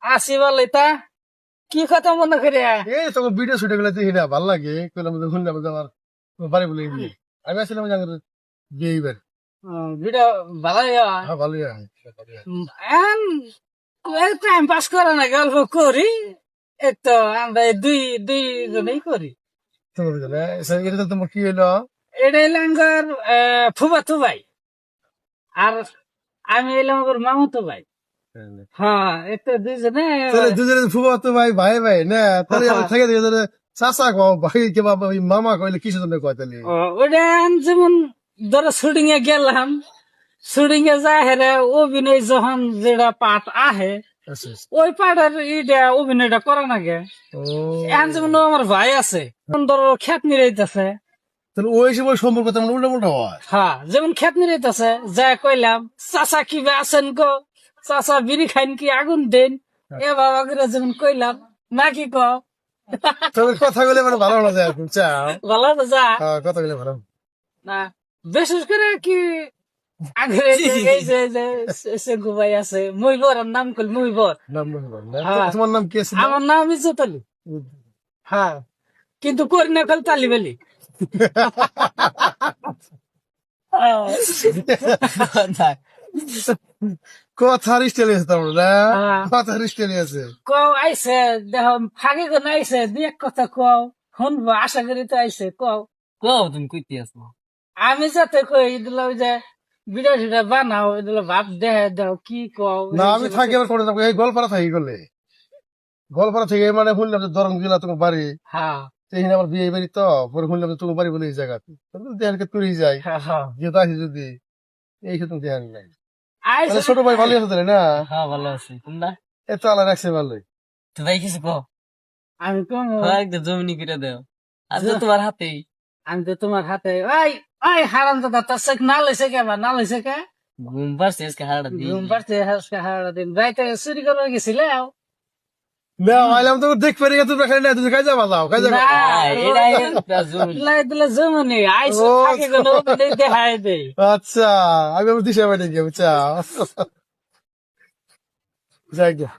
আসি বলে তা কি কথা মনে করে এই তখন ভিডিও শুটে গেলে হিনা ভাল লাগে কইলাম যে শুনলাম যে আমার বাড়ি বলে বিয়ে আমি আসছিলাম যে আমার বিয়ে এবার ভিডিও ভালো হ্যাঁ ভালোই হয় টাইম পাস করে না গল্প করি এই তো আমরা দুই দুই জনেই করি এটা তোমার কি হইলো এটা এলাম ফুফাতো ভাই আর আমি এলাম ওর মামাতো ভাই হ্যাঁ এটা দুইজনে তাহলে দুজনে ফুফাতো ভাই ভাই ভাই না তাহলে আমি থেকে থেকে তাহলে চাচা কও ভাই কে বাবা মামা কইলে কিসের জন্য কয় তাহলে ওটা যেমন ধরো শুটিং এ গেলাম শুটিং এ যায় হেরে অভিনয় যখন যেটা পাঠ আহে ওই পাঠের ইটা অভিনয়টা করে না গে এখন যেমন আমার ভাই আছে ধরো খেত নিরাইতেছে তাহলে ওই সময় সম্পর্ক তেমন উল্টা উল্টা হয় হ্যাঁ যেমন খেত নিরাইতেছে যা কইলাম চাচা কি আছেন গো চাচা বিড়ি খাইন কি আগুন দেন এ বাবা করে যেমন কইলাম নাকি ক তবে কথা বলে মানে ভালো না যায় চাও ভালো তো যা হ্যাঁ কথা বলে ভালো না বিশেষ করে কি আগে এই যে সেগু ভাই আছে মইবর নাম কল মইবর নাম তোমার নাম কি আছে আমার নাম ইজ্জত আলী হ্যাঁ কিন্তু করি না কল তালি বেলি কথার স্টাইল আছে তোমার না কথার স্টাইল আছে কও আইছে দেখ ফাঁকে কোন আইছে দুই এক কথা কও শুনবো আশা করি তো আইছে কও কও তুমি কইতে আছো আমি যাতে কই দিলাম যে ভিডিও টিডিও বানাও এগুলো ভাব দেহে দাও কি কও না আমি থাকি আবার করে যাবো এই গোলপাড়া থাকি গেলে গোলপাড়া থেকে মানে শুনলাম যে দরং জেলা তোমার বাড়ি হ্যাঁ এই আমার বিয়ে বাড়ি তো পরে শুনলাম যে তোমার বাড়ি বলে এই জায়গা দেহানকে তুই যাই হ্যাঁ যেহেতু আসি যদি এই ক্ষেত্রে দেহান নাই আইছে ছোট ভাই ভালো আছে তাহলে না হ্যাঁ ভালো আছি তোমরা এত আল্লাহ রাখছে ভালোই তো ভাই কিছু কও আমি কম একদম জমিনি করে দাও আর তো তোমার হাতেই আমি তো তোমার হাতে ওই ওই হারাম দাদা তার চেক না লইছে কে বা না লইছে কে ঘুম পারছে আজকে হাড়া দিই ঘুম পাড়ছে হাসকে হারা দিন রাইতে চুরি করে গেছিলে না আইলাম তো দেখ পেরে গেছে তোমরা খালি না তুমি কাজে বাজাও কাজে দিলে জমনি আইসো থাকে কোনো দেখাই দেই আচ্ছা আমি আমার দিশা বাড়ি গিয়ে বুঝছা যাই গিয়া